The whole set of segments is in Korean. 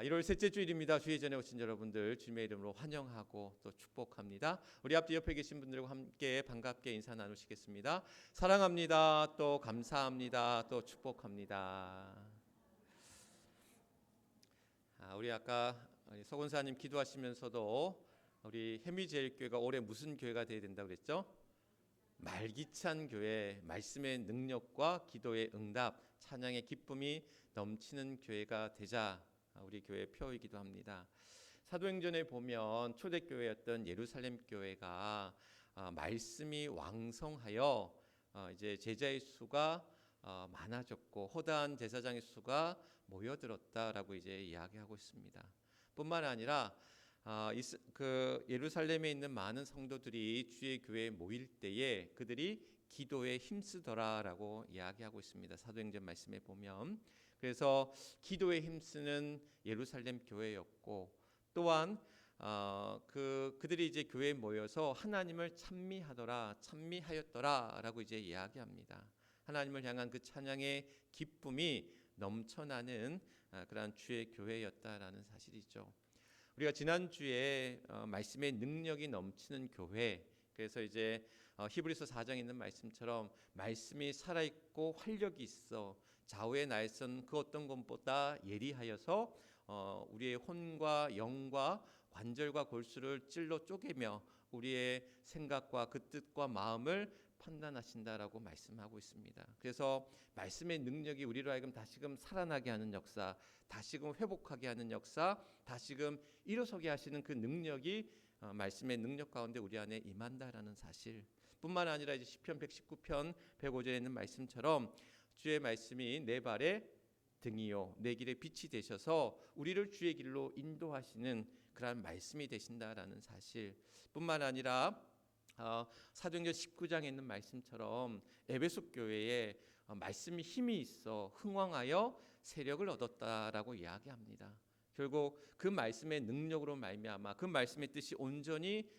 1월 셋째 주일입니다. 주의 전에 오신 여러분들 주님의 이름으로 환영하고 또 축복합니다. 우리 앞뒤 옆에 계신 분들과 함께 반갑게 인사 나누시겠습니다. 사랑합니다. 또 감사합니다. 또 축복합니다. 우리 아까 서군사님 기도하시면서도 우리 해미제일교회가 올해 무슨 교회가 되어야 된다고 그랬죠? 말기찬 교회, 말씀의 능력과 기도의 응답, 찬양의 기쁨이 넘치는 교회가 되자 우리 교회의 표이기도 합니다. 사도행전에 보면 초대교회였던 예루살렘 교회가 말씀이 왕성하여 이제 제자의 수가 많아졌고 허다한 제사장의 수가 모여들었다라고 이제 이야기하고 있습니다. 뿐만 아니라 그 예루살렘에 있는 많은 성도들이 주의 교회에 모일 때에 그들이 기도에 힘쓰더라라고 이야기하고 있습니다. 사도행전 말씀에 보면 그래서 기도에 힘쓰는 예루살렘 교회였고 또한 그들이 이제 교회에 모여서 하나님을 찬미하였더라라고 이제 이야기합니다. 하나님을 향한 그 찬양의 기쁨이 넘쳐나는 그러한 주의 교회였다라는 사실이죠. 우리가 지난주에 말씀의 능력이 넘치는 교회, 그래서 이제 히브리서 4장에 있는 말씀처럼 말씀이 살아있고 활력이 있어 좌우의 날선 그 어떤 것보다 예리하여서 우리의 혼과 영과 관절과 골수를 찔러 쪼개며 우리의 생각과 그 뜻과 마음을 판단하신다라고 말씀하고 있습니다. 그래서 말씀의 능력이 우리로 하여금 다시금 살아나게 하는 역사, 다시금 회복하게 하는 역사, 다시금 일어서게 하시는 그 능력이 말씀의 능력 가운데 우리 안에 임한다라는 사실 뿐만 아니라 이제 시편 119편 105절에 있는 말씀처럼 주의 말씀이 내 발의 등이요 내 길의 빛이 되셔서 우리를 주의 길로 인도하시는 그러한 말씀이 되신다라는 사실 뿐만 아니라 사도행전 19장에 있는 말씀처럼 에베소 교회에 말씀이 힘이 있어 흥왕하여 세력을 얻었다라고 이야기합니다. 결국 그 말씀의 능력으로 말미암아 그 말씀의 뜻이 온전히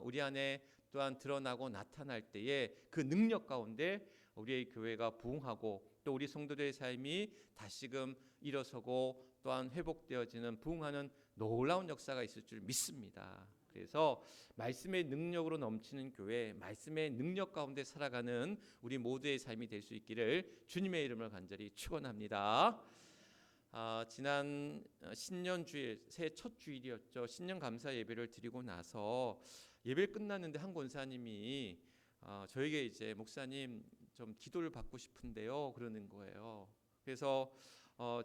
우리 안에 또한 드러나고 나타날 때에 그 능력 가운데 우리의 교회가 부흥하고 또 우리 성도들의 삶이 다시금 일어서고 또한 회복되어지는 부흥하는 놀라운 역사가 있을 줄 믿습니다. 그래서 말씀의 능력으로 넘치는 교회, 말씀의 능력 가운데 살아가는 우리 모두의 삶이 될 수 있기를 주님의 이름을 간절히 축원합니다. 지난 신년 주일, 새해 첫 주일이었죠. 신년 감사 예배를 드리고 나서 예배 끝났는데 한 권사님이 저에게 이제 목사님 좀 기도를 받고 싶은데요 그러는 거예요. 그래서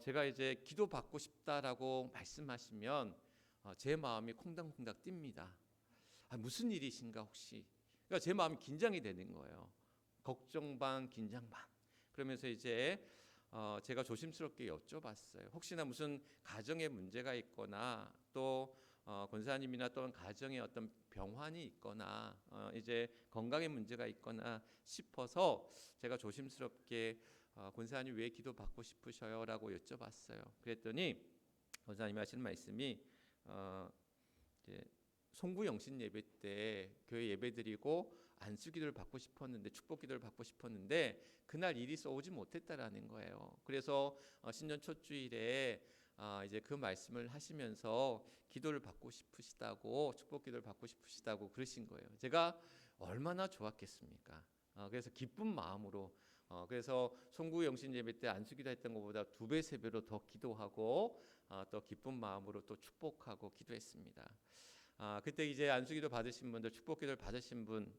제가 이제 기도 받고 싶다라고 말씀하시면 제 마음이 콩닥콩닥 뜁니다. 무슨 일이신가 혹시? 그러니까 제 마음이 긴장이 되는 거예요. 걱정 반 긴장 반. 그러면서 이제 제가 조심스럽게 여쭤봤어요. 혹시나 무슨 가정에 문제가 있거나 또 권사님이나 또는 가정에 어떤 병환이 있거나 이제 건강에 문제가 있거나 싶어서 제가 조심스럽게 권사님 왜 기도 받고 싶으셔요? 라고 여쭤봤어요. 그랬더니 권사님이 하시는 말씀이 이제 송구 영신 예배 때 교회 예배 드리고 안수기도를 받고 싶었는데 축복기도를 받고 싶었는데 그날 일이 쏘지 못했다라는 거예요. 그래서 신년 첫 주일에 이제 그 말씀을 하시면서 기도를 받고 싶으시다고 축복기도를 받고 싶으시다고 그러신 거예요. 제가 얼마나 좋았겠습니까? 그래서 기쁜 마음으로 그래서 송구 영신 예배 때 안수기도 했던 것보다 2배 3배로 더 기도하고 또 기쁜 마음으로 또 축복하고 기도했습니다. 그때 이제 안수기도 받으신 분들, 축복기도를 받으신 분,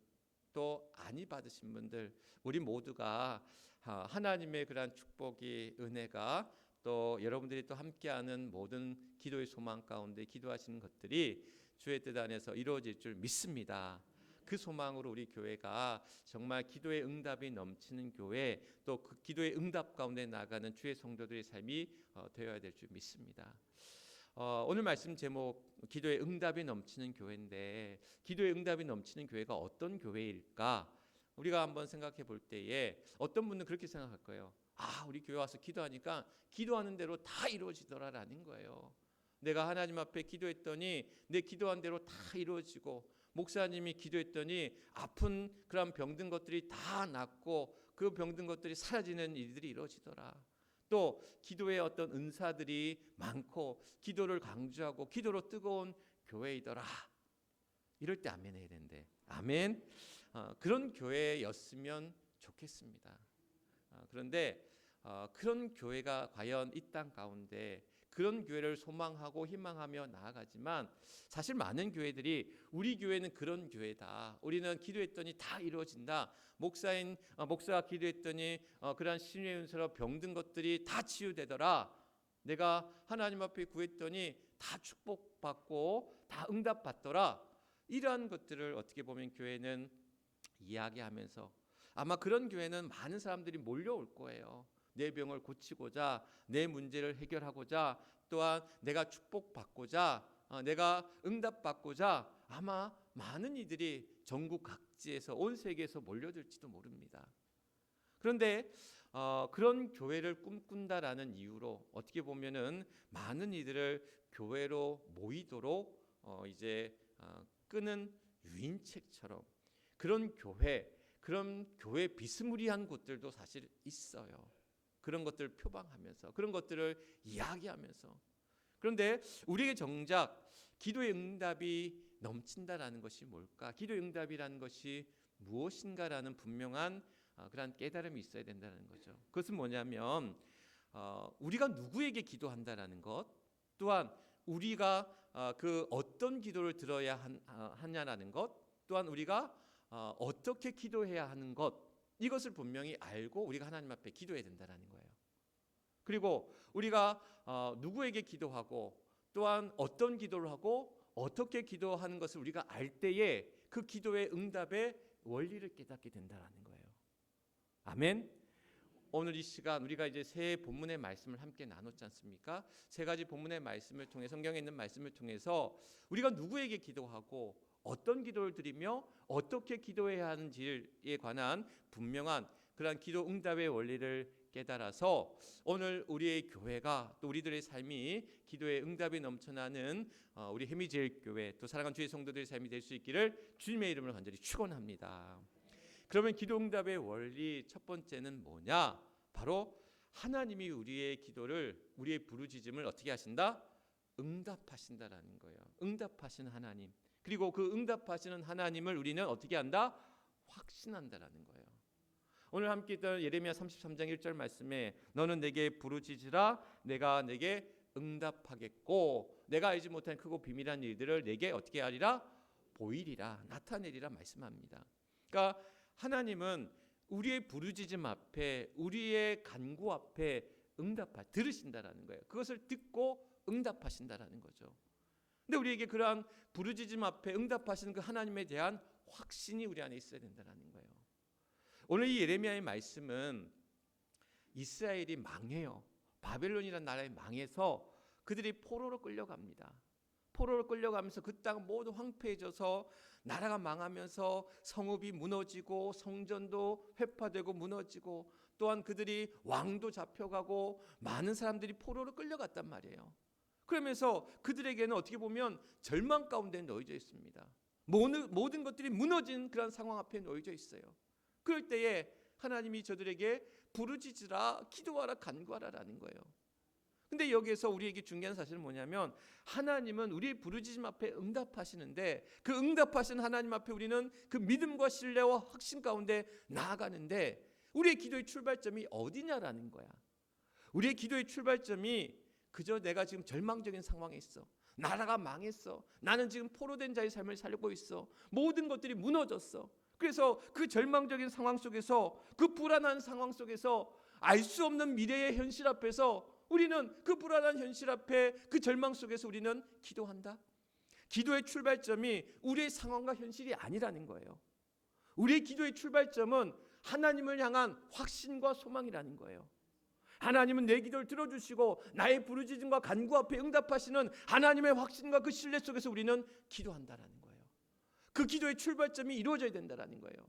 또 아니 받으신 분들, 우리 모두가 하나님의 그러한 축복이 은혜가 또 여러분들이 또 함께하는 모든 기도의 소망 가운데 기도하시는 것들이 주의 뜻 안에서 이루어질 줄 믿습니다. 그 소망으로 우리 교회가 정말 기도의 응답이 넘치는 교회, 또 그 기도의 응답 가운데 나가는 주의 성도들의 삶이 되어야 될 줄 믿습니다. 오늘 말씀 제목 기도의 응답이 넘치는 교회인데 기도의 응답이 넘치는 교회가 어떤 교회일까? 우리가 한번 생각해 볼 때에 어떤 분은 그렇게 생각할 거예요. 우리 교회 와서 기도하니까 기도하는 대로 다 이루어지더라라는 거예요. 내가 하나님 앞에 기도했더니 내 기도한 대로 다 이루어지고 목사님이 기도했더니 아픈 그런 병든 것들이 다 낫고 그 병든 것들이 사라지는 일들이 이루어지더라. 또 기도의 어떤 은사들이 많고 기도를 강조하고 기도로 뜨거운 교회이더라. 이럴 때 아멘 해야 되는데 아멘. 그런 교회였으면 좋겠습니다. 그런데 그런 교회가 과연 이 땅 가운데 그런 교회를 소망하고 희망하며 나아가지만 사실 많은 교회들이 우리 교회는 그런 교회다. 우리는 기도했더니 다 이루어진다. 목사가 기도했더니 그러한 신의 은사로 병든 것들이 다 치유되더라. 내가 하나님 앞에 구했더니 다 축복받고 다 응답받더라. 이러한 것들을 어떻게 보면 교회는 이야기하면서 아마 그런 교회는 많은 사람들이 몰려올 거예요. 내 병을 고치고자, 내 문제를 해결하고자, 또한 내가 축복받고자, 내가 응답받고자 아마 많은 이들이 전국 각지에서 온 세계에서 몰려들지도 모릅니다. 그런데 그런 교회를 꿈꾼다라는 이유로 어떻게 보면은 많은 이들을 교회로 모이도록 이제 끄는 유인책처럼 그런 교회 비스무리한 곳들도 사실 있어요. 그런 것들을 표방하면서 그런 것들을 이야기하면서 그런데 우리에게 정작 기도의 응답이 넘친다라는 것이 뭘까? 기도의 응답이라는 것이 무엇인가라는 분명한 그런 깨달음이 있어야 된다는 거죠. 그것은 뭐냐면 우리가 누구에게 기도한다라는 것, 또한 우리가 그 어떤 기도를 들어야 하냐라는 것, 또한 우리가 어떻게 기도해야 하는 것, 이것을 분명히 알고 우리가 하나님 앞에 기도해야 된다는 거예요. 그리고 우리가 누구에게 기도하고 또한 어떤 기도를 하고 어떻게 기도하는 것을 우리가 알 때에 그 기도의 응답의 원리를 깨닫게 된다는 거예요. 아멘. 오늘 이 시간 우리가 이제 새 본문의 말씀을 함께 나눴지 않습니까? 세 가지 본문의 말씀을 통해 성경에 있는 말씀을 통해서 우리가 누구에게 기도하고 어떤 기도를 드리며 어떻게 기도해야 하는지에 관한 분명한 그러한 기도 응답의 원리를 깨달아서 오늘 우리의 교회가 또 우리들의 삶이 기도의 응답이 넘쳐나는 우리 해미제일교회 또 사랑하는 주의 성도들의 삶이 될 수 있기를 주님의 이름으로 간절히 축원합니다. 그러면 기도 응답의 원리 첫 번째는 뭐냐? 바로 하나님이 우리의 기도를 우리의 부르짖음을 어떻게 하신다? 응답하신다라는 거예요. 응답하시는 하나님. 그리고 그 응답하시는 하나님을 우리는 어떻게 한다? 확신한다라는 거예요. 오늘 함께 있던 예레미야 33장 1절 말씀에 너는 내게 부르짖으라 내가 내게 응답하겠고 내가 알지 못한 크고 비밀한 일들을 내게 어떻게 하리라? 보이리라 나타내리라 말씀합니다. 그러니까 하나님은 우리의 부르짖음 앞에 우리의 간구 앞에 들으신다라는 거예요. 그것을 듣고 응답하신다라는 거죠. 근데 우리에게 그러한 부르짖음 앞에 응답하시는 그 하나님에 대한 확신이 우리 안에 있어야 된다는 거예요. 오늘 이 예레미야의 말씀은 이스라엘이 망해요. 바벨론이라는 나라에 망해서 그들이 포로로 끌려갑니다. 포로로 끌려가면서 그 땅 모두 황폐해져서 나라가 망하면서 성읍이 무너지고 성전도 회파되고 무너지고 또한 그들이 왕도 잡혀가고 많은 사람들이 포로로 끌려갔단 말이에요. 그러면서 그들에게는 어떻게 보면 절망 가운데 놓여져 있습니다. 모든 것들이 무너진 그런 상황 앞에 놓여져 있어요. 그럴 때에 하나님이 저들에게 부르짖으라 기도하라 간구하라라는 거예요. 근데 여기에서 우리에게 중요한 사실은 뭐냐면 하나님은 우리의 부르짖음 앞에 응답하시는데 그 응답하신 하나님 앞에 우리는 그 믿음과 신뢰와 확신 가운데 나아가는데 우리의 기도의 출발점이 어디냐라는 거야. 우리의 기도의 출발점이 그저 내가 지금 절망적인 상황에 있어. 나라가 망했어. 나는 지금 포로된 자의 삶을 살고 있어. 모든 것들이 무너졌어. 그래서 그 절망적인 상황 속에서 그 불안한 상황 속에서 알 수 없는 미래의 현실 앞에서 우리는 그 불안한 현실 앞에 그 절망 속에서 우리는 기도한다. 기도의 출발점이 우리의 상황과 현실이 아니라는 거예요. 우리의 기도의 출발점은 하나님을 향한 확신과 소망이라는 거예요. 하나님은 내 기도를 들어주시고 나의 부르짖음과 간구 앞에 응답하시는 하나님의 확신과 그 신뢰 속에서 우리는 기도한다라는 거예요. 그 기도의 출발점이 이루어져야 된다라는 거예요.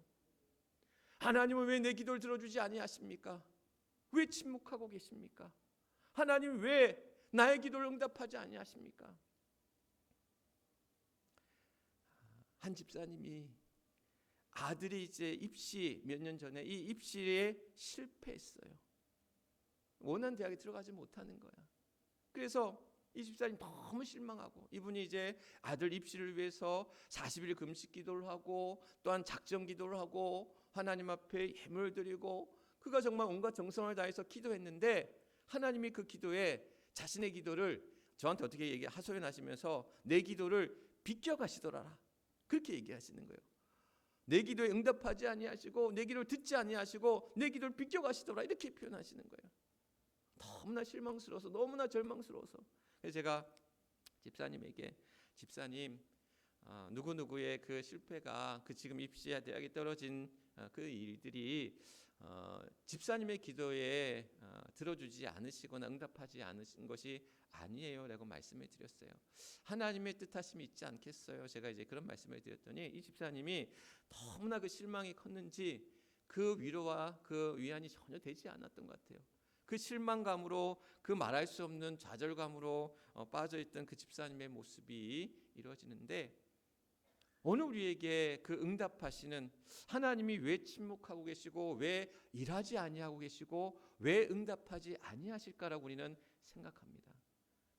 하나님은 왜 내 기도를 들어주지 아니하십니까? 왜 침묵하고 계십니까? 하나님 왜 나의 기도를 응답하지 아니하십니까? 한 집사님이 아들이 이제 입시 몇 년 전에 이 입시에 실패했어요. 원하는 대학에 들어가지 못하는 거야. 그래서 이 집사님 너무 실망하고, 이분이 이제 아들 입시를 위해서 40일 금식 기도를 하고 또한 작정 기도를 하고 하나님 앞에 예물을 드리고 그가 정말 온갖 정성을 다해서 기도했는데 하나님이 그 기도에 자신의 기도를 저한테 어떻게 하소연하시면서 내 기도를 비껴가시더라, 그렇게 얘기하시는 거예요. 내 기도에 응답하지 아니하시고 내 기도를 듣지 아니하시고 내 기도를 비껴가시더라, 이렇게 표현하시는 거예요. 너무나 실망스러워서, 너무나 절망스러워서. 그래서 제가 집사님에게, 집사님, 누구누구의 그 실패가, 그 지금 입시야 대학에 떨어진 그 일들이 집사님의 기도에 들어주지 않으시거나 응답하지 않으신 것이 아니에요 라고 말씀을 드렸어요. 하나님의 뜻하심이 있지 않겠어요? 제가 이제 그런 말씀을 드렸더니 이 집사님이 너무나 그 실망이 컸는지 그 위로와 그 위안이 전혀 되지 않았던 것 같아요. 그 실망감으로, 그 말할 수 없는 좌절감으로 빠져있던 그 집사님의 모습이 이루어지는데, 오늘 우리에게 그 응답하시는 하나님이 왜 침묵하고 계시고 왜 일하지 아니하고 계시고 왜 응답하지 아니하실까라고 우리는 생각합니다.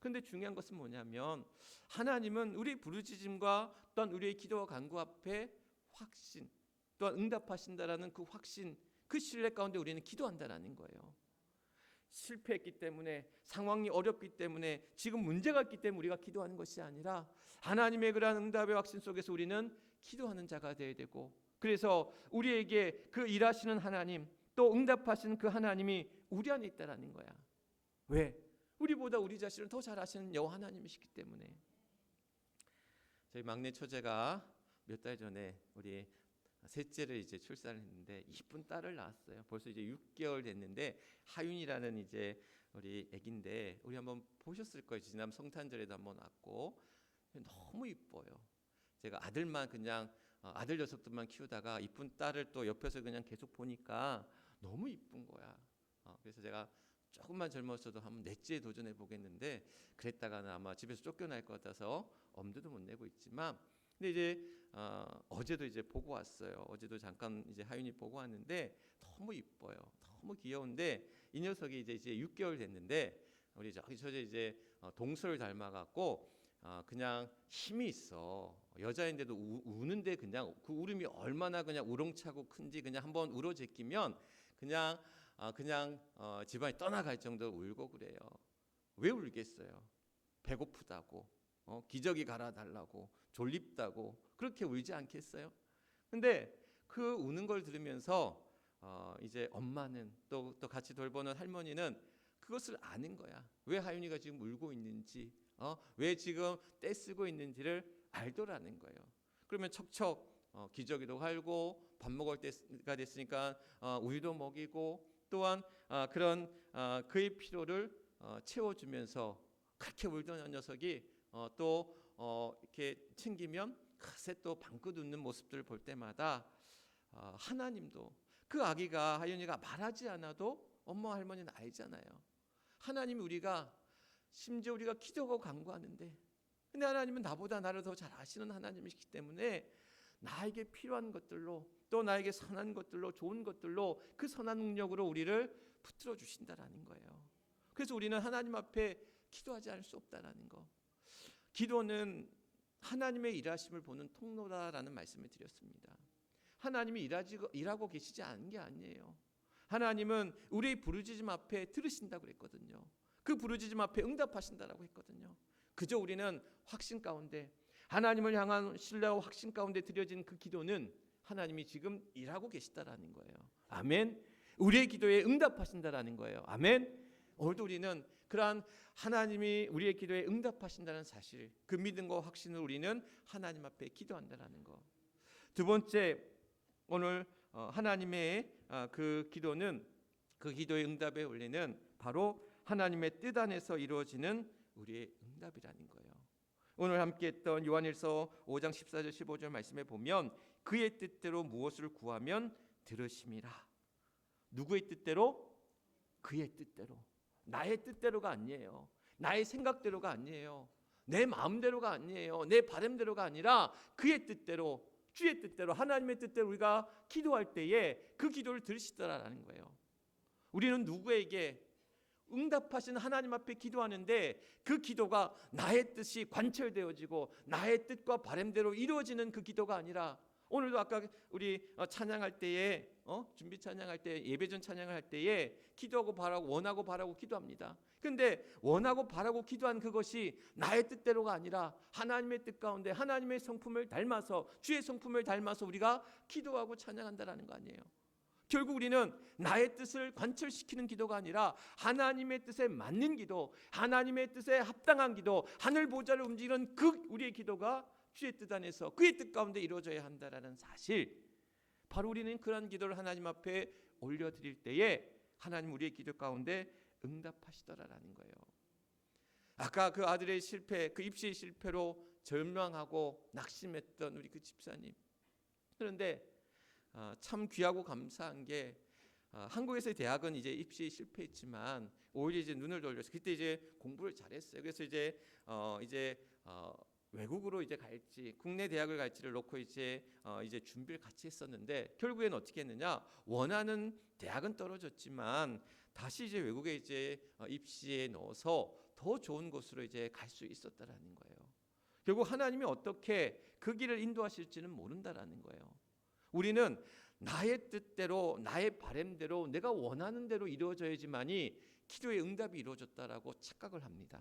그런데 중요한 것은 뭐냐면, 하나님은 우리 부르짖음과 또한 우리의 기도와 간구 앞에 확신, 또한 응답하신다라는 그 확신, 그 신뢰 가운데 우리는 기도한다라는 거예요. 실패했기 때문에, 상황이 어렵기 때문에, 지금 문제가 있기 때문에 우리가 기도하는 것이 아니라 하나님의 그러한 응답의 확신 속에서 우리는 기도하는 자가 되어야 되고, 그래서 우리에게 그 일하시는 하나님, 또 응답하시는 그 하나님이 우리 안에 있다라는 거야. 왜? 우리보다 우리 자신을 더 잘 아시는 여호와 하나님이시기 때문에. 저희 막내 처제가 몇 달 전에 우리 셋째를 이제 출산을 했는데 이쁜 딸을 낳았어요. 벌써 이제 6개월 됐는데 하윤이라는 이제 우리 아기인데, 우리 한번 보셨을 거예요. 지난 성탄절에도 한번 왔고 너무 이뻐요. 제가 아들만 그냥 아들 녀석들만 키우다가 이쁜 딸을 또 옆에서 그냥 계속 보니까 너무 이쁜 거야. 그래서 제가 조금만 젊었어도 한번 넷째에 도전해 보겠는데, 그랬다가는 아마 집에서 쫓겨날 것 같아서 엄두도 못 내고 있지만, 근데 이제 어제도 이제 보고 왔어요. 어제도 잠깐 이제 하윤이 보고 왔는데 너무 이뻐요. 너무 귀여운데 이 녀석이 이제 6개월 됐는데 우리 저기 처제 이제 동서를 닮아갖고 그냥 힘이 있어. 여자인데도 우는데 그냥 그 울음이 얼마나 그냥 우렁차고 큰지, 그냥 한번 울어 제끼면 그냥 집안이 떠나갈 정도로 울고 그래요. 왜 울겠어요? 배고프다고, 기저귀 갈아달라고, 졸립다고 그렇게 울지 않겠어요? 근데 그 우는 걸 들으면서 이제 엄마는 또 같이 돌보는 할머니는 그것을 아는 거야. 왜 하윤이가 지금 울고 있는지, 왜 지금 떼쓰고 있는지를 알더라는 거예요. 그러면 척척 기저귀도 갈고 밥 먹을 때가 됐으니까 우유도 먹이고, 또한 그런 그의 필요를 채워주면서, 그렇게 울던 녀석이 또 이렇게 챙기면 그새 또 방긋 웃는 모습들을 볼 때마다 하나님도 그 아기가, 하윤이가 말하지 않아도 엄마 할머니는 알잖아요. 하나님이 우리가, 심지어 우리가 기도하고 간구하는데, 근데 하나님은 나보다 나를 더 잘 아시는 하나님이시기 때문에 나에게 필요한 것들로, 또 나에게 선한 것들로, 좋은 것들로, 그 선한 능력으로 우리를 붙들어 주신다라는 거예요. 그래서 우리는 하나님 앞에 기도하지 않을 수 없다라는 거. 기도는 하나님의 일하심을 보는 통로다라는 말씀을 드렸습니다. 하나님이 일하고 계시지 않은 게 아니에요. 하나님은 우리의 부르짖음 앞에 들으신다고 그랬거든요. 그 부르짖음 앞에 응답하신다라고 했거든요. 그저 우리는 확신 가운데, 하나님을 향한 신뢰와 확신 가운데 드려진 그 기도는 하나님이 지금 일하고 계시다라는 거예요. 아멘. 우리의 기도에 응답하신다라는 거예요. 아멘. 오늘도 우리는 그러한 하나님이 우리의 기도에 응답하신다는 사실, 그 믿음과 확신을 우리는 하나님 앞에 기도한다라는 거. 두 번째, 오늘 하나님의 그 기도는, 그 기도의 응답의 원리는 바로 하나님의 뜻 안에서 이루어지는 우리의 응답이라는 거예요. 오늘 함께 했던 요한일서 5장 14절 15절 말씀에 보면 그의 뜻대로 무엇을 구하면 들으심이라. 누구의 뜻대로? 그의 뜻대로. 나의 뜻대로가 아니에요. 나의 생각대로가 아니에요. 내 마음대로가 아니에요. 내 바람대로가 아니라 그의 뜻대로, 주의 뜻대로, 하나님의 뜻대로 우리가 기도할 때에 그 기도를 들으시더라라는 거예요. 우리는 누구에게 응답하신 하나님 앞에 기도하는데 그 기도가 나의 뜻이 관철되어지고 나의 뜻과 바람대로 이루어지는 그 기도가 아니라, 오늘도 아까 우리 찬양할 때에 준비 찬양할 때, 예배전 찬양을 할 때에 기도하고 바라고 원하고 바라고 기도합니다. 근데 원하고 바라고 기도한 그것이 나의 뜻대로가 아니라 하나님의 뜻 가운데 하나님의 성품을 닮아서, 주의 성품을 닮아서 우리가 기도하고 찬양한다라는 거 아니에요. 결국 우리는 나의 뜻을 관철시키는 기도가 아니라 하나님의 뜻에 맞는 기도, 하나님의 뜻에 합당한 기도, 하늘 보좌를 움직이는 그 우리의 기도가 주의 뜻 안에서 그의 뜻 가운데 이루어져야 한다라는 사실, 바로 우리는 그러한 기도를 하나님 앞에 올려드릴 때에 하나님 우리의 기도 가운데 응답하시더라라는 거예요. 아까 그 아들의 실패, 그 입시의 실패로 절망하고 낙심했던 우리 그 집사님, 그런데 참 귀하고 감사한 게 한국에서의 대학은 이제 입시에 실패했지만 오히려 이제 눈을 돌려서 그때 이제 공부를 잘했어요. 그래서 이제 외국으로 이제 갈지 국내 대학을 갈지를 놓고 이제 준비를 같이 했었는데, 결국엔 어떻게 했느냐, 원하는 대학은 떨어졌지만 다시 이제 외국에 이제 입시에 넣어서 더 좋은 곳으로 이제 갈 수 있었다라는 거예요. 결국 하나님이 어떻게 그 길을 인도하실지는 모른다라는 거예요. 우리는 나의 뜻대로, 나의 바람대로, 내가 원하는 대로 이루어져야지만이 기도의 응답이 이루어졌다라고 착각을 합니다.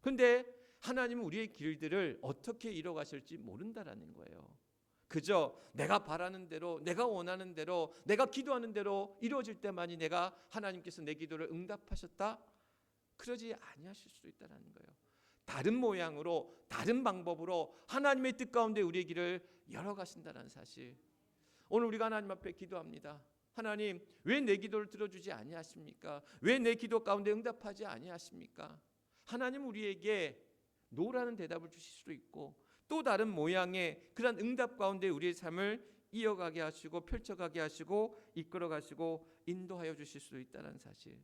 그런데 하나님은 우리의 길들을 어떻게 이뤄가실지 모른다라는 거예요. 그저 내가 바라는 대로, 내가 원하는 대로, 내가 기도하는 대로 이루어질 때만이 내가 하나님께서 내 기도를 응답하셨다? 그러지 아니하실 수도 있다라는 거예요. 다른 모양으로, 다른 방법으로 하나님의 뜻 가운데 우리의 길을 열어가신다는 사실. 오늘 우리가 하나님 앞에 기도합니다. 하나님, 왜 내 기도를 들어주지 아니하십니까? 왜 내 기도 가운데 응답하지 아니하십니까? 하나님 우리에게 노라는 대답을 주실 수도 있고, 또 다른 모양의 그런 응답 가운데 우리의 삶을 이어가게 하시고 펼쳐가게 하시고 이끌어가시고 인도하여 주실 수도 있다는 사실.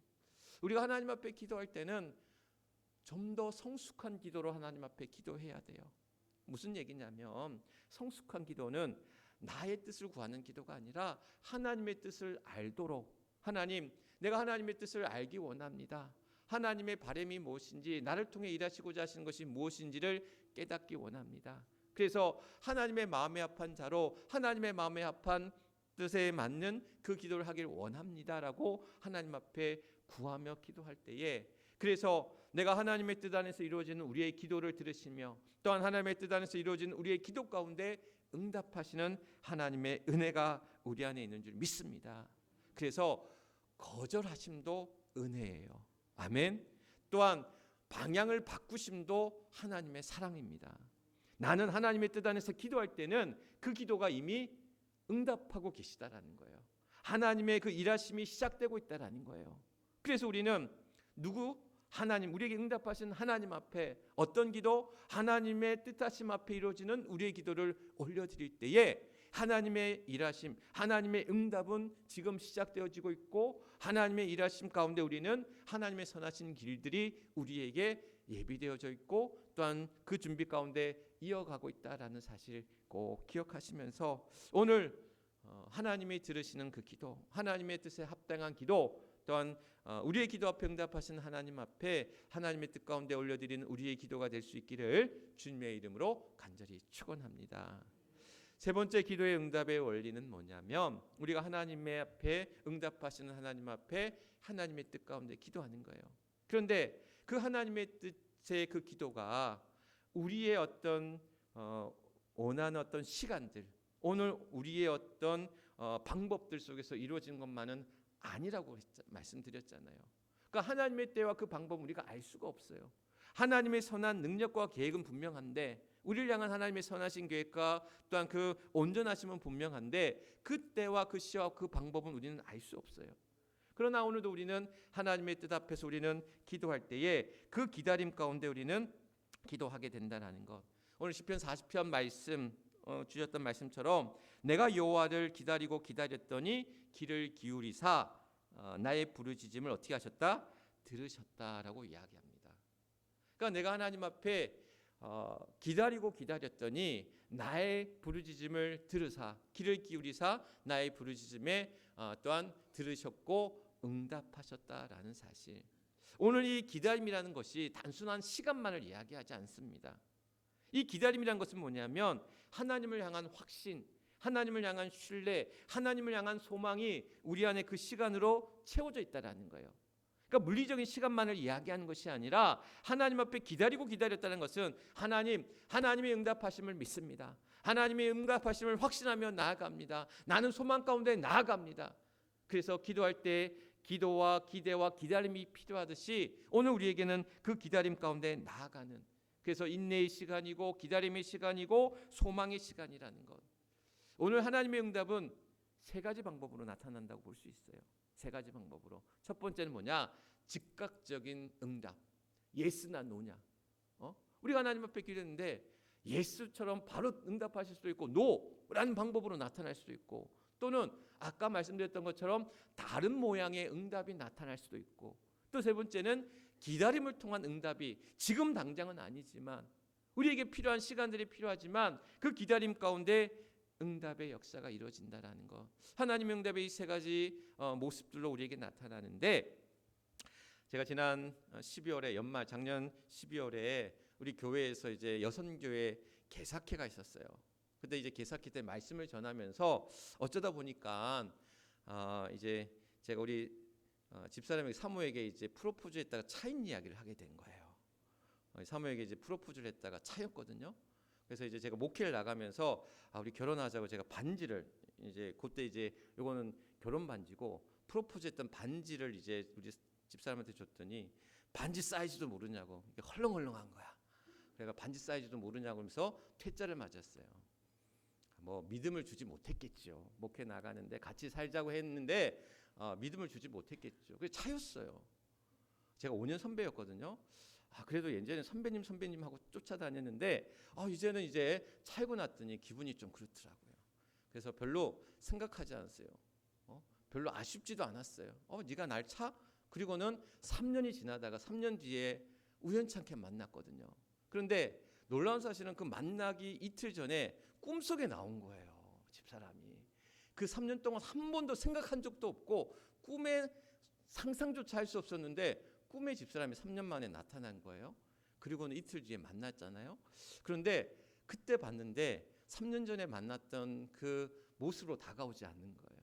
우리가 하나님 앞에 기도할 때는 좀 더 성숙한 기도로 하나님 앞에 기도해야 돼요. 무슨 얘기냐면, 성숙한 기도는 나의 뜻을 구하는 기도가 아니라 하나님의 뜻을 알도록, 하나님, 내가 하나님의 뜻을 알기 원합니다. 하나님의 바람이 무엇인지, 나를 통해 일하시고자 하시는 것이 무엇인지를 깨닫기 원합니다. 그래서 하나님의 마음에 합한 자로 하나님의 마음에 합한 뜻에 맞는 그 기도를 하길 원합니다라고 하나님 앞에 구하며 기도할 때에, 그래서 내가 하나님의 뜻 안에서 이루어지는 우리의 기도를 들으시며 또한 하나님의 뜻 안에서 이루어지는 우리의 기도 가운데 응답하시는 하나님의 은혜가 우리 안에 있는 줄 믿습니다. 그래서 거절하심도 은혜예요. 아멘. 또한 방향을 바꾸심도 하나님의 사랑입니다. 나는 하나님의 뜻 안에서 기도할 때는 그 기도가 이미 응답하고 계시다라는 거예요. 하나님의 그 일하심이 시작되고 있다라는 거예요. 그래서 우리는 하나님, 우리에게 응답하신 하나님 앞에 어떤 기도? 하나님의 뜻하심 앞에 이루어지는 우리의 기도를 올려드릴 때에 하나님의 일하심, 하나님의 응답은 지금 시작되어지고 있고, 하나님의 일하심 가운데 우리는 하나님의 선하신 길들이 우리에게 예비되어져 있고 또한 그 준비 가운데 이어가고 있다라는 사실 꼭 기억하시면서, 오늘 하나님이 들으시는 그 기도, 하나님의 뜻에 합당한 기도, 또한 우리의 기도 앞에 응답하신 하나님 앞에 하나님의 뜻 가운데 올려드리는 우리의 기도가 될 수 있기를 주님의 이름으로 간절히 축원합니다. 세 번째 기도의 응답의 원리는 뭐냐면, 우리가 하나님의 앞에 응답하시는 하나님 앞에 하나님의 뜻 가운데 기도하는 거예요. 그런데 그 하나님의 뜻의 그 기도가 우리의 어떤 원하는 어떤 시간들, 오늘 우리의 어떤 방법들 속에서 이루어진 것만은 아니라고 말씀드렸잖아요. 그러니까 하나님의 때와 그 방법은 우리가 알 수가 없어요. 하나님의 선한 능력과 계획은 분명한데, 우리를 향한 하나님의 선하신 계획과 또한 그 온전하심은 분명한데, 그 때와 그 시와 그 방법은 우리는 알 수 없어요. 그러나 오늘도 우리는 하나님의 뜻 앞에서 우리는 기도할 때에 그 기다림 가운데 우리는 기도하게 된다는 것. 오늘 시편 40편 말씀 주셨던 말씀처럼, 내가 여호와를 기다리고 기다렸더니 귀를 기울이사 나의 부르짖음을 어떻게 하셨다? 들으셨다라고 이야기합니다. 그러니까 내가 하나님 앞에 기다리고 기다렸더니 나의 부르짖음을 들으사, 귀를 기울이사 나의 부르짖음에 또한 들으셨고 응답하셨다라는 사실. 오늘 이 기다림이라는 것이 단순한 시간만을 이야기하지 않습니다. 이 기다림이라는 것은 뭐냐면 하나님을 향한 확신, 하나님을 향한 신뢰, 하나님을 향한 소망이 우리 안에 그 시간으로 채워져 있다는 거예요. 그러니까 물리적인 시간만을 이야기하는 것이 아니라 하나님 앞에 기다렸다는 것은 하나님의 응답하심을 믿습니다. 하나님의 응답하심을 확신하며 나아갑니다. 나는 소망 가운데 나아갑니다. 그래서 기도할 때 기도와 기대와 기다림이 필요하듯이 오늘 우리에게는 그 기다림 가운데 나아가는, 그래서 인내의 시간이고 기다림의 시간이고 소망의 시간이라는 것. 오늘 하나님의 응답은 세 가지 방법으로 나타난다고 볼 수 있어요. 세 가지 방법으로. 첫 번째는 뭐냐? 즉각적인 응답. 예스나 노냐. 우리가 하나님 앞에 기도했는데 예스처럼 바로 응답하실 수도 있고 노라는 방법으로 나타날 수도 있고, 또는 아까 말씀드렸던 것처럼 다른 모양의 응답이 나타날 수도 있고, 또 세 번째는 기다림을 통한 응답이 지금 당장은 아니지만 우리에게 필요한 시간들이 필요하지만 그 기다림 가운데 응답의 역사가 이루어진다라는 것. 하나님의 응답의 이 세 가지 모습들로 우리에게 나타나는데, 제가 지난 12월에 연말 작년 12월에 우리 교회에서 이제 여선교회 개사회가 있었어요. 근데 이제 개사회 때 말씀을 전하면서 어쩌다 보니까 이제 제가 우리 집사람에게 사모에게 이제 프로포즈했다가 차인 이야기를 하게 된 거예요. 사모에게 이제 프로포즈를 했다가 차였거든요. 그래서 이제 제가 목회를 나가면서 우리 결혼하자고 제가 반지를 이제 그때 이제 이거는 결혼 반지고 프로포즈했던 반지를 이제 우리 집사람한테 줬더니 반지 사이즈도 모르냐고 이게 헐렁헐렁한 거야. 그래가 반지 사이즈도 모르냐고 하면서 퇴짜를 맞았어요. 뭐 믿음을 주지 못했겠죠. 목회 나가는데 같이 살자고 했는데 믿음을 주지 못했겠죠. 그게 차였어요. 제가 5년 선배였거든요. 그래도 예전에 선배님 하고 쫓아다녔는데 이제는 이제 차이고 났더니 기분이 좀 그렇더라고요. 그래서 별로 생각하지 않았어요. 별로 아쉽지도 않았어요. 네가 날 차? 그리고는 3년이 지나다가 3년 뒤에 우연찮게 만났거든요. 그런데 놀라운 사실은 그 만나기 이틀 전에 꿈속에 나온 거예요. 집사람이. 그 3년 동안 한 번도 생각한 적도 없고 꿈에 상상조차 할 수 없었는데 꿈의 집사람이 3년 만에 나타난 거예요. 그리고는 이틀 뒤에 만났잖아요. 그런데 그때 봤는데 3년 전에 만났던 그 모습으로 다가오지 않는 거예요.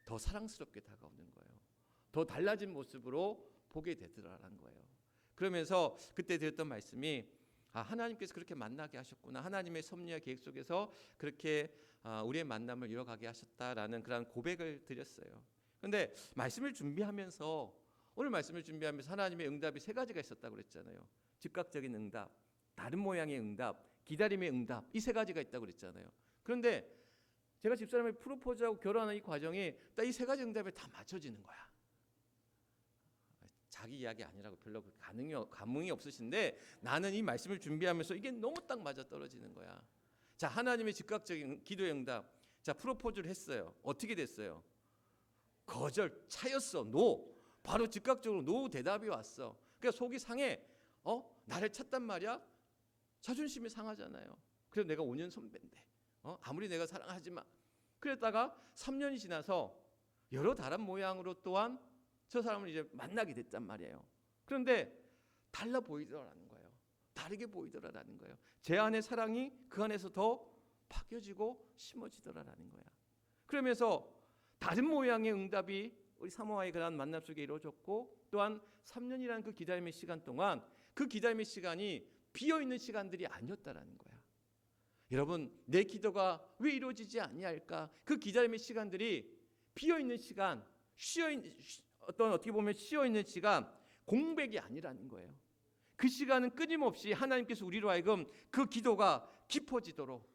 더 사랑스럽게 다가오는 거예요. 더 달라진 모습으로 보게 되더라는 거예요. 그러면서 그때 드렸던 말씀이 하나님께서 그렇게 만나게 하셨구나. 하나님의 섭리와 계획 속에서 그렇게 우리의 만남을 이뤄가게 하셨다라는 그런 고백을 드렸어요. 그런데 말씀을 준비하면서 오늘 말씀을 준비하면서 하나님의 응답이 세 가지가 있었다고 그랬잖아요. 즉각적인 응답, 다른 모양의 응답, 기다림의 응답, 이 세 가지가 있다고 그랬잖아요. 그런데 제가 집사람이 프로포즈하고 결혼하는 이 과정이 딱 이 세 가지 응답에 다 맞춰지는 거야. 자기 이야기 아니라고 별로 감흥이 없으신데 나는 이 말씀을 준비하면서 이게 너무 딱 맞아 떨어지는 거야. 자, 하나님의 즉각적인 기도의 응답. 자, 프로포즈를 했어요. 어떻게 됐어요? 거절, 차였어. 노. 바로 즉각적으로 노 대답이 왔어. 그러니까 속이 상해. 나를 찾단 말이야? 자존심이 상하잖아요. 그래서 내가 5년 선배인데 아무리 내가 사랑하지만, 그랬다가 3년이 지나서 여러 다른 모양으로 또한 저 사람을 이제 만나게 됐단 말이에요. 그런데 달라 보이더라는 거예요. 다르게 보이더라는 거예요. 제 안의 사랑이 그 안에서 더 파겨지고 심어지더라는 거야. 그러면서 다른 모양의 응답이 우리 사모와의 그런 만남 속에 이루어졌고, 또한 3년이라는 그 기다림의 시간 동안 그 기다림의 시간이 비어있는 시간들이 아니었다라는 거야. 여러분, 내 기도가 왜 이루어지지 아니할까? 그 기다림의 시간들이 비어있는 시간, 어떻게 보면 쉬어있는 시간, 공백이 아니라는 거예요. 그 시간은 끊임없이 하나님께서 우리로 하여금 그 기도가 깊어지도록,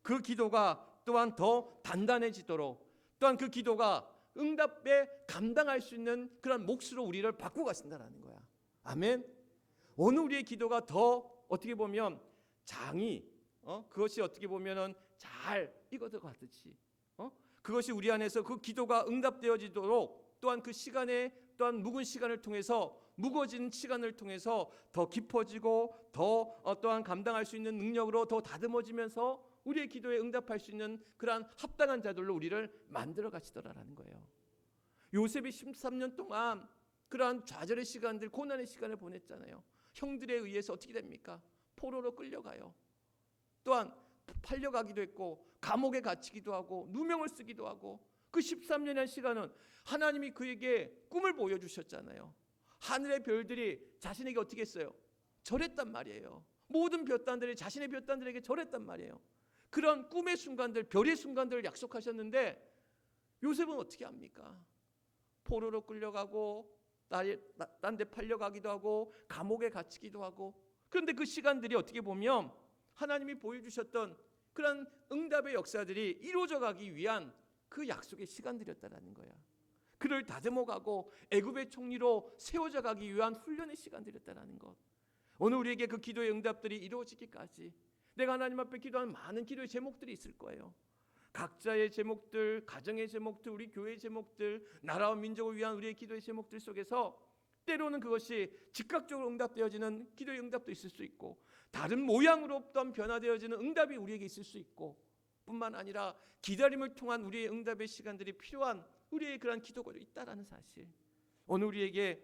그 기도가 또한 더 단단해지도록, 또한 그 기도가 응답에 감당할 수 있는 그런 몫으로 우리를 바꾸고 가신다는 거야. 아멘. 어느 우리의 기도가 더 어떻게 보면 장이 그것이 어떻게 보면은 잘 익어져 가듯이 그것이 우리 안에서 그 기도가 응답되어지도록, 또한 그 시간에 또한 묵은 시간을 통해서, 묵어진 시간을 통해서 더 깊어지고 더 또한 감당할 수 있는 능력으로 더 다듬어지면서 우리의 기도에 응답할 수 있는 그러한 합당한 자들로 우리를 만들어 가시더라라는 거예요. 요셉이 13년 동안 그러한 좌절의 시간들, 고난의 시간을 보냈잖아요. 형들에 의해서 어떻게 됩니까? 포로로 끌려가요. 또한 팔려가기도 했고 감옥에 갇히기도 하고 누명을 쓰기도 하고, 그 13년의 시간은 하나님이 그에게 꿈을 보여주셨잖아요. 하늘의 별들이 자신에게 어떻게 했어요? 절했단 말이에요. 모든 볕단들이 자신의 볕단들에게 절했단 말이에요. 그런 꿈의 순간들, 별의 순간들을 약속하셨는데 요셉은 어떻게 합니까? 포로로 끌려가고 딴 데 팔려가기도 하고 감옥에 갇히기도 하고. 그런데 그 시간들이 어떻게 보면 하나님이 보여주셨던 그런 응답의 역사들이 이루어져 가기 위한 그 약속의 시간들이었다라는 거야. 그를 다듬어가고 애굽의 총리로 세워져 가기 위한 훈련의 시간들이었다라는 것. 오늘 우리에게 그 기도의 응답들이 이루어지기까지 내가 하나님 앞에 기도하는 많은 기도의 제목들이 있을 거예요. 각자의 제목들, 가정의 제목들, 우리 교회의 제목들, 나라와 민족을 위한 우리의 기도의 제목들 속에서 때로는 그것이 즉각적으로 응답되어지는 기도의 응답도 있을 수 있고, 다른 모양으로 또한 변화되어지는 응답이 우리에게 있을 수 있고, 뿐만 아니라 기다림을 통한 우리의 응답의 시간들이 필요한 우리의 그러한 기도가 있다라는 사실. 오늘 우리에게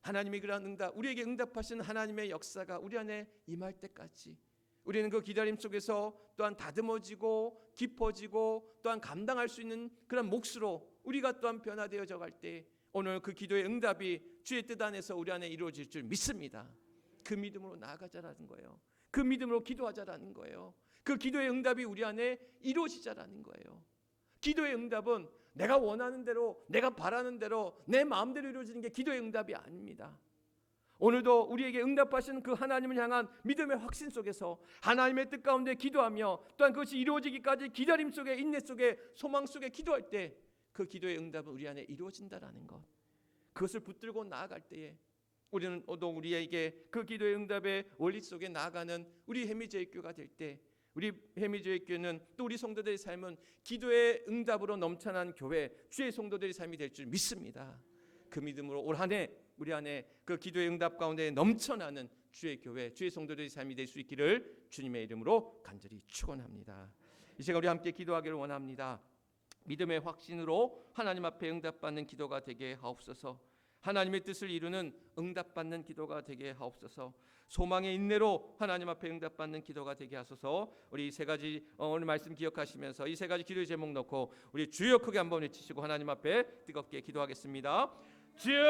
하나님이 그러한 응답, 우리에게 응답하신 하나님의 역사가 우리 안에 임할 때까지 우리는 그 기다림 속에서 또한 다듬어지고 깊어지고 또한 감당할 수 있는 그런 몫으로 우리가 또한 변화되어져 갈 때 오늘 그 기도의 응답이 주의 뜻 안에서 우리 안에 이루어질 줄 믿습니다. 그 믿음으로 나아가자라는 거예요. 그 믿음으로 기도하자라는 거예요. 그 기도의 응답이 우리 안에 이루어지자라는 거예요. 기도의 응답은 내가 원하는 대로, 내가 바라는 대로, 내 마음대로 이루어지는 게 기도의 응답이 아닙니다. 오늘도 우리에게 응답하신 그 하나님을 향한 믿음의 확신 속에서 하나님의 뜻 가운데 기도하며 또한 그것이 이루어지기까지 기다림 속에, 인내 속에, 소망 속에 기도할 때 그 기도의 응답은 우리 안에 이루어진다라는 것, 그것을 붙들고 나아갈 때에 우리는 또 우리에게 그 기도의 응답의 원리 속에 나아가는 우리 해미제일 교회가 될 때, 우리 해미제일 교회는 또 우리 성도들의 삶은 기도의 응답으로 넘쳐난 교회, 주의 성도들의 삶이 될 줄 믿습니다. 그 믿음으로 올 한 해 우리 안에 그 기도의 응답 가운데 넘쳐나는 주의 교회, 주의 성도들의 삶이 될 수 있기를 주님의 이름으로 간절히 축원합니다. 이 시간 우리 함께 기도하기를 원합니다. 믿음의 확신으로 하나님 앞에 응답받는 기도가 되게 하옵소서. 하나님의 뜻을 이루는 응답받는 기도가 되게 하옵소서. 소망의 인내로 하나님 앞에 응답받는 기도가 되게 하소서. 우리 이 세 가지 오늘 말씀 기억하시면서 이 세 가지 기도의 제목 놓고 우리 주여 크게 한번 외치시고 하나님 앞에 뜨겁게 기도하겠습니다. 주여,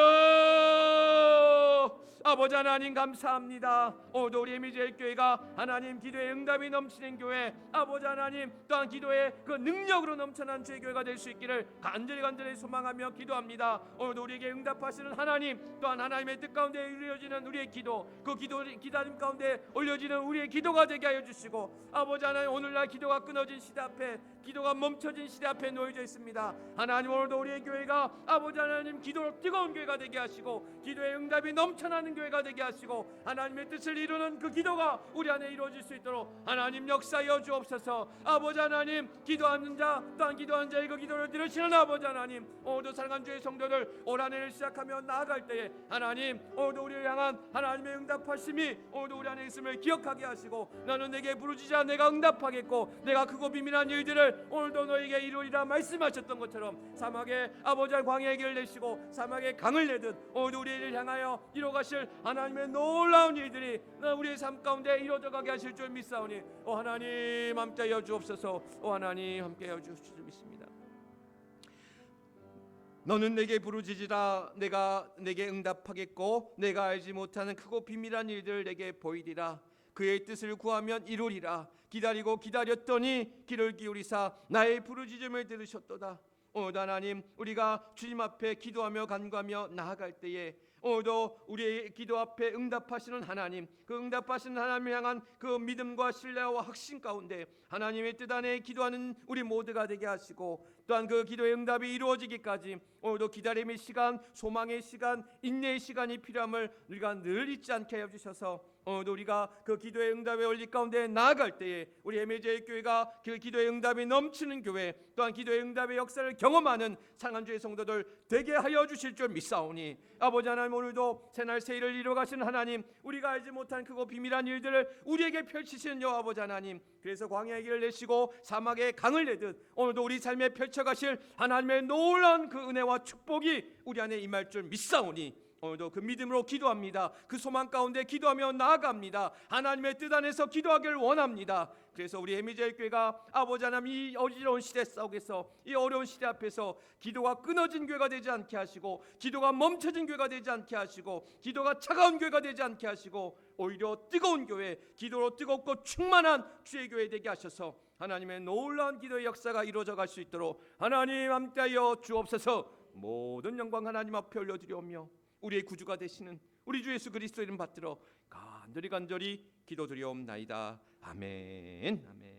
아버지 하나님 감사합니다. 오늘도 우리 해미제일 교회가 하나님 기도의 응답이 넘치는 교회, 아버지 하나님 또한 기도의 그 능력으로 넘쳐난 주의 교회가 될 수 있기를 간절히 소망하며 기도합니다. 오늘도 우리에게 응답하시는 하나님, 또한 하나님의 뜻 가운데 이루어지는 우리의 기도, 그 기다림 가운데 올려지는 우리의 기도가 되게 하여 주시고, 아버지 하나님 오늘날 기도가 끊어진 시대 앞에, 기도가 멈춰진 시대 앞에 놓여져 있습니다. 하나님 오늘도 우리의 교회가 아버지 하나님 기도로 뜨거운 교회가 되게 하시고, 기도의 응답이 넘쳐나는 교회가 되게 하시고, 하나님의 뜻을 이루는 그 기도가 우리 안에 이루어질 수 있도록 하나님 역사하여 주옵소서. 아버지 하나님, 기도하는 자 또한 기도하는 자의 그 기도를 들으시는 아버지 하나님, 오늘도 사랑하는 주의 성도들 올 한 해를 시작하며 나아갈 때에 하나님 오늘도 우리를 향한 하나님의 응답하심이 오늘도 우리 안에 있음을 기억하게 하시고, 너는 내게 부르짖자 내가 응답하겠고 내가 크고 비밀한 일들을 오늘도 너에게 이루리라 말씀하셨던 것처럼 사막의 아버지의 광야의 길을 내시고 사막의 강을 내듯 오늘도 우리를 향하여 이루어가실 하나님의 놀라운 일들이 우리의 삶 가운데 이루어져 가게 하실 줄 믿사오니, 오 하나님 함께하여 주옵소서. 오 하나님 함께하여 주실 줄 믿습니다. 너는 내게 부르짖으라 내가 내게 응답하겠고 내가 알지 못하는 크고 비밀한 일들을 내게 보이리라. 그의 뜻을 구하면 이루리라. 기다리고 기다렸더니 귀를 기울이사 나의 부르짖음을 들으셨도다. 오늘도 하나님 우리가 주님 앞에 기도하며 간구하며 나아갈 때에 오늘도 우리의 기도 앞에 응답하시는 하나님, 그 응답하시는 하나님을 향한 그 믿음과 신뢰와 확신 가운데 하나님의 뜻 안에 기도하는 우리 모두가 되게 하시고, 또한 그 기도의 응답이 이루어지기까지 오늘도 기다림의 시간, 소망의 시간, 인내의 시간이 필요함을 우리가 늘 잊지 않게 하여 주셔서 오늘도 우리가 그 기도의 응답의 원리 가운데 나아갈 때에 우리 해미제일 교회가 그 기도의 응답이 넘치는 교회, 또한 기도의 응답의 역사를 경험하는 상한 주의 성도들 되게 하여 주실 줄 믿사오니, 아버지 하나님 오늘도 새날 새일을 이루어가시는 하나님, 우리가 알지 못한 크고 비밀한 일들을 우리에게 펼치시는 여호와 아버지 하나님, 그래서 광야의 길을 내시고 사막의 강을 내듯 오늘도 우리 삶에 펼쳐 넘쳐가실 하나님의 놀라운 그 은혜와 축복이 우리 안에 임할 줄 믿사오니 오늘도 그 믿음으로 기도합니다. 그 소망 가운데 기도하며 나아갑니다. 하나님의 뜻 안에서 기도하기를 원합니다. 그래서 우리 에미제일교회가 아버지 하나님 이 어지러운 시대 속에서 이 어려운 시대 앞에서 기도가 끊어진 교회가 되지 않게 하시고 기도가 멈춰진 교회가 되지 않게 하시고 기도가 차가운 교회가 되지 않게 하시고 오히려 뜨거운 교회, 기도로 뜨겁고 충만한 주의 교회 되게 하셔서 하나님의 놀라운 기도의 역사가 이루어져 갈 수 있도록 하나님 함께하여 주옵소서. 모든 영광 하나님 앞에 올려드리오며 우리의 구주가 되시는 우리 주 예수 그리스도 이름 받들어 간절히 기도드리옵나이다. 아멘. 아멘.